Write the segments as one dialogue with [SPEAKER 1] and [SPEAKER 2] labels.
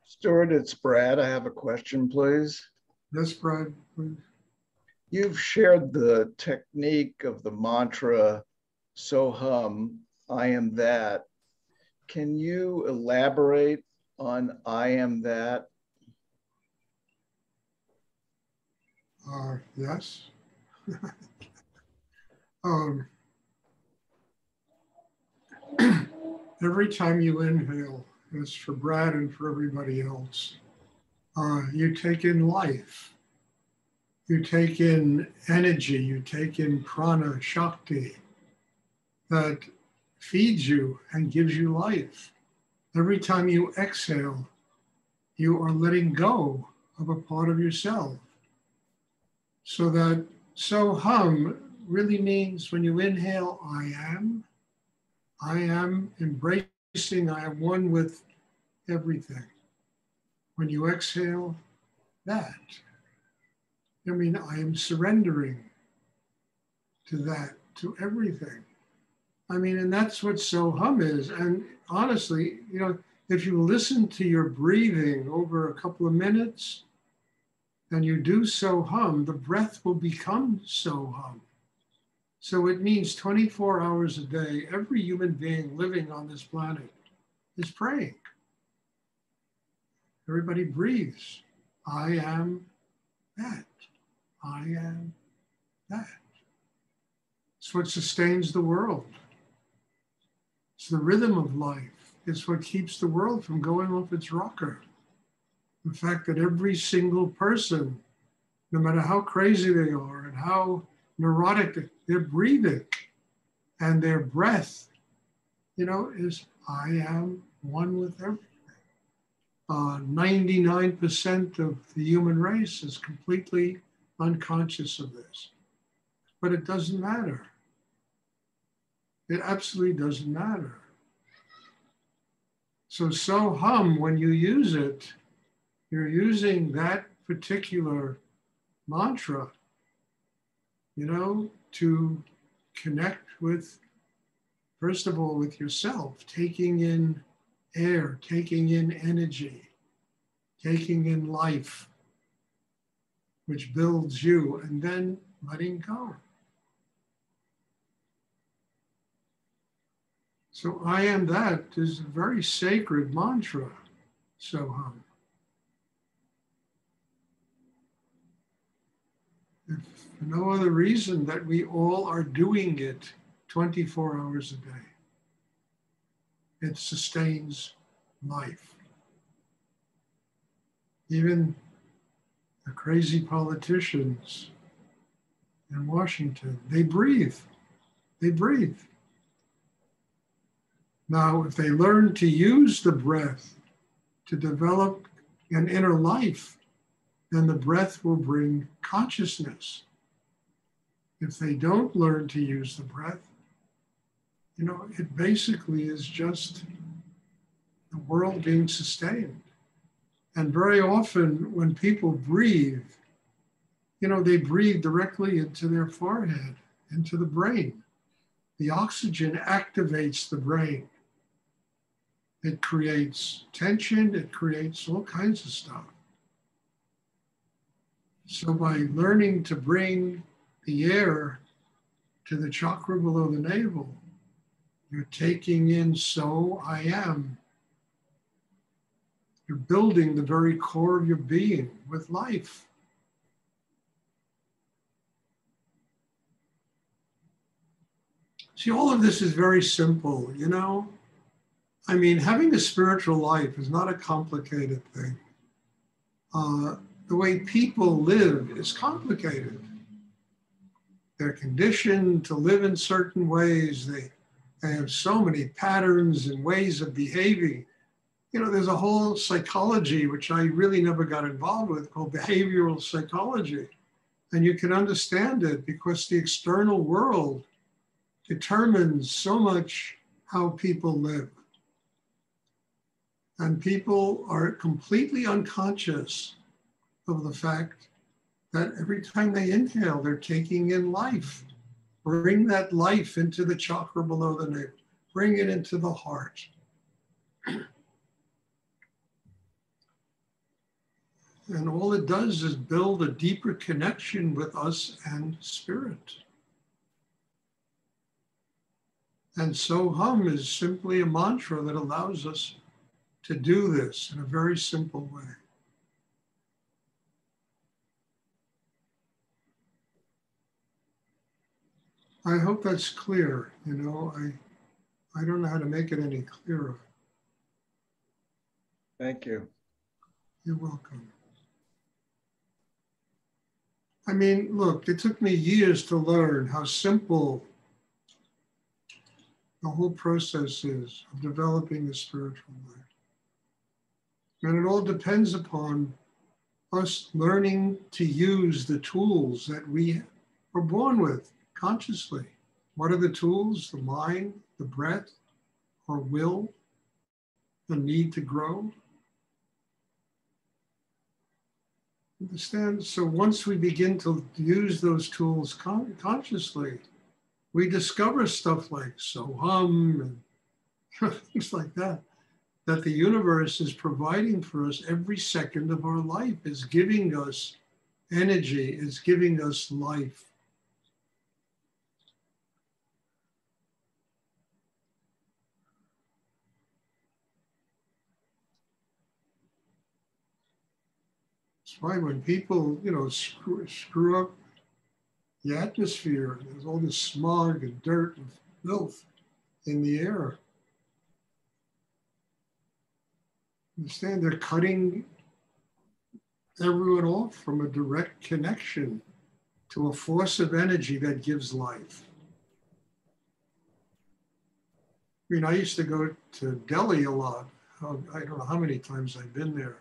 [SPEAKER 1] Stuart, it's Brad. I have a question, please.
[SPEAKER 2] Yes, Brad, please.
[SPEAKER 1] You've shared the technique of the mantra, so hum, I am that. Can you elaborate on I am that?
[SPEAKER 2] Yes. um, every time you inhale, it's for Brad and for everybody else, you take in life, you take in energy, you take in prana, shakti that feeds you and gives you life. Every time you exhale, you are letting go of a part of yourself. So that so hum really means when you inhale, I am embracing, I am one with everything. When you exhale, that. I mean, I am surrendering to that, to everything. I mean, and that's what so hum is. And honestly, if you listen to your breathing over a couple of minutes and you do so hum, the breath will become so hum. So it means 24 hours a day, every human being living on this planet is praying. Everybody breathes. I am that. I am that. It's what sustains the world. It's the rhythm of life. It's what keeps the world from going off its rocker. The fact that every single person, no matter how crazy they are and how neurotic, they're breathing. And their breath, is I am one with everything. 99% of the human race is completely unconscious of this. But it doesn't matter. It absolutely doesn't matter. So hum, when you use it, you're using that particular mantra, to connect with, first of all, with yourself, taking in air, taking in energy, taking in life, which builds you, and then letting go. So I am that is a very sacred mantra, so hum. If for no other reason that we all are doing it 24 hours a day. It sustains life. Even the crazy politicians in Washington, they breathe. They breathe. Now, if they learn to use the breath to develop an inner life, then the breath will bring consciousness. If they don't learn to use the breath, it basically is just the world being sustained. And very often when people breathe, they breathe directly into their forehead, into the brain. The oxygen activates the brain. It creates tension, it creates all kinds of stuff. So by learning to bring the air to the chakra below the navel, you're taking in so I am. You're building the very core of your being with life. See, all of this is very simple, I mean, having a spiritual life is not a complicated thing. The way people live is complicated. They're conditioned to live in certain ways. They have so many patterns and ways of behaving. There's a whole psychology, which I really never got involved with, called behavioral psychology. And you can understand it because the external world determines so much how people live. And people are completely unconscious of the fact that every time they inhale, they're taking in life. Bring that life into the chakra below the navel. Bring it into the heart. And all it does is build a deeper connection with us and spirit. And so hum is simply a mantra that allows us to do this in a very simple way. I hope that's clear. You know, I don't know how to make it any clearer.
[SPEAKER 1] Thank you.
[SPEAKER 2] You're welcome. I mean, look, it took me years to learn how simple the whole process is of developing the spiritual life. And it all depends upon us learning to use the tools that we were born with consciously. What are the tools? The mind, the breath, our will, the need to grow. Understand? So once we begin to use those tools consciously, we discover stuff like so hum and things like that the universe is providing for us every second of our life, is giving us energy, is giving us life. That's why when people, you know, screw up the atmosphere, there's all this smog and dirt and filth in the air. Understand, they're cutting everyone off from a direct connection to a force of energy that gives life. I mean, I used to go to Delhi a lot. I don't know how many times I've been there.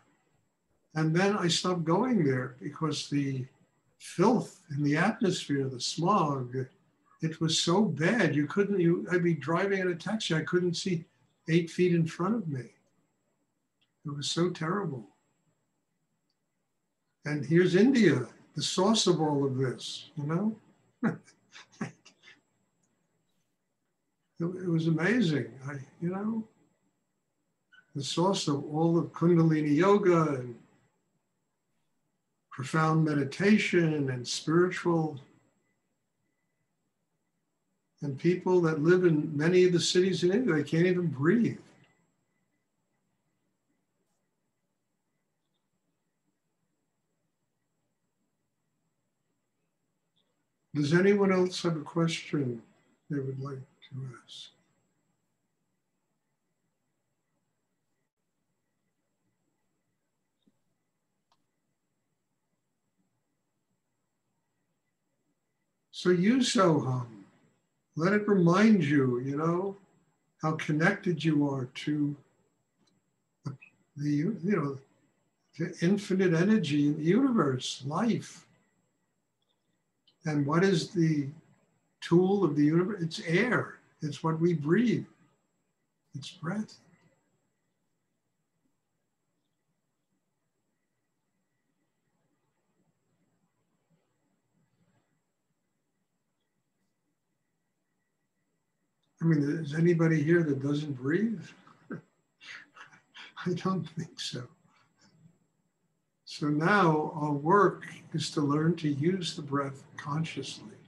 [SPEAKER 2] And then I stopped going there because the filth in the atmosphere, the smog, it was so bad. I'd be driving in a taxi, I couldn't see 8 feet in front of me. It was so terrible. And here's India, the source of all of this, you know? It was amazing, you know? The source of all of Kundalini yoga and profound meditation and spiritual, and people that live in many of the cities in India, they can't even breathe. Does anyone else have a question they would like to ask? So use Soham. Let it remind you, you know, how connected you are to the you know, the infinite energy in the universe, life. And what is the tool of the universe? It's air. It's what we breathe. It's breath. I mean, is anybody here that doesn't breathe? I don't think so. So now our work is to learn to use the breath consciously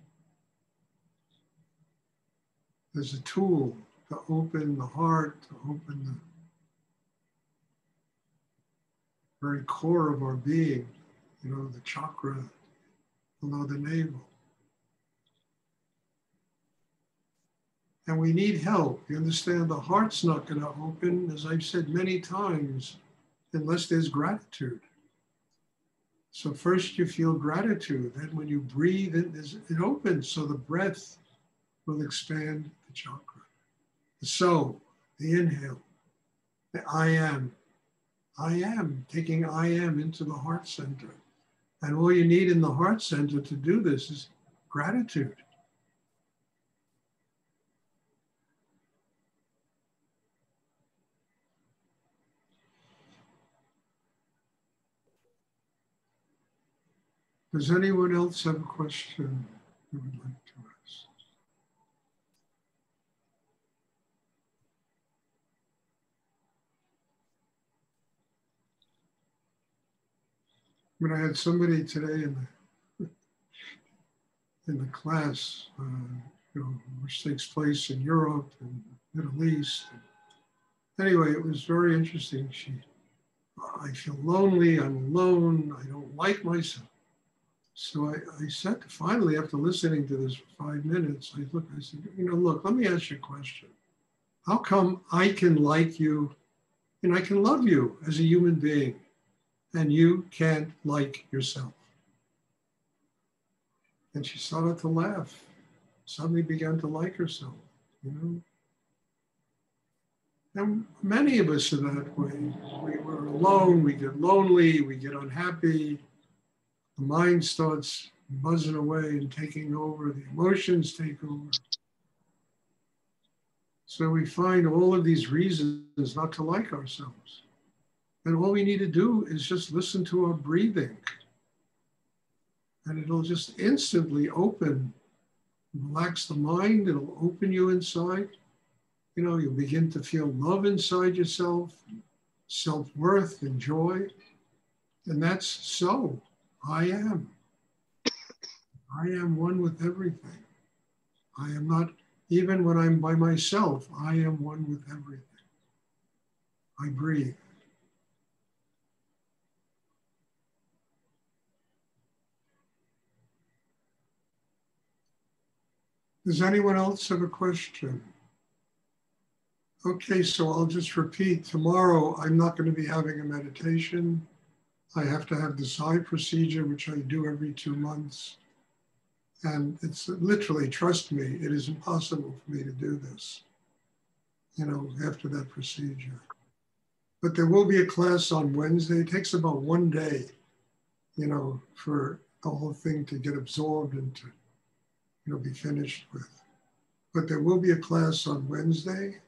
[SPEAKER 2] as a tool to open the heart, to open the very core of our being, you know, the chakra below the navel. And we need help. You understand, the heart's not going to open, as I've said many times, unless there's gratitude. So first you feel gratitude, then when you breathe, it opens, so the breath will expand the chakra. The so, the inhale, the I am, taking I am into the heart center. And all you need in the heart center to do this is gratitude. Does anyone else have a question they would like to ask? I had somebody today in the class, which takes place in Europe and Middle East. Anyway, it was very interesting. I feel lonely, I'm alone, I don't like myself. So I said, finally, after listening to this for 5 minutes, I said, look, let me ask you a question. How come I can like you and I can love you as a human being and you can't like yourself? And she started to laugh, suddenly began to like herself, And many of us are that way. We're alone, we get lonely, we get unhappy. The mind starts buzzing away and taking over, the emotions take over. So we find all of these reasons not to like ourselves. And all we need to do is just listen to our breathing. And it'll just instantly open, relax the mind, it'll open you inside. You'll begin to feel love inside yourself, self-worth and joy. And that's so. I am. I am one with everything. I am not, even when I'm by myself, I am one with everything. I breathe. Does anyone else have a question? Okay, so I'll just repeat. Tomorrow, I'm not going to be having a meditation. I have to have the eye procedure, which I do every 2 months. And it's literally, trust me, it is impossible for me to do this, after that procedure. But there will be a class on Wednesday. It takes about 1 day, for the whole thing to get absorbed and to, be finished with. But there will be a class on Wednesday.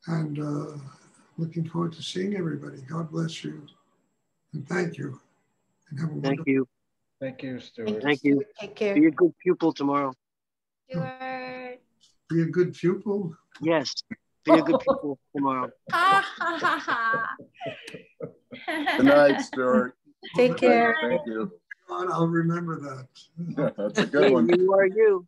[SPEAKER 2] And looking forward to seeing everybody. God bless you. And thank you. And have a
[SPEAKER 3] Thank you.
[SPEAKER 1] Thank you, Stuart.
[SPEAKER 3] Thank you.
[SPEAKER 4] Take care.
[SPEAKER 3] Be a good pupil tomorrow.
[SPEAKER 4] Stuart.
[SPEAKER 2] Be a good pupil?
[SPEAKER 3] Yes. Be a good pupil tomorrow.
[SPEAKER 5] Good night, Stuart.
[SPEAKER 4] Take care.
[SPEAKER 5] Thank you.
[SPEAKER 2] I'll remember that.
[SPEAKER 5] That's a good one.
[SPEAKER 3] You are you.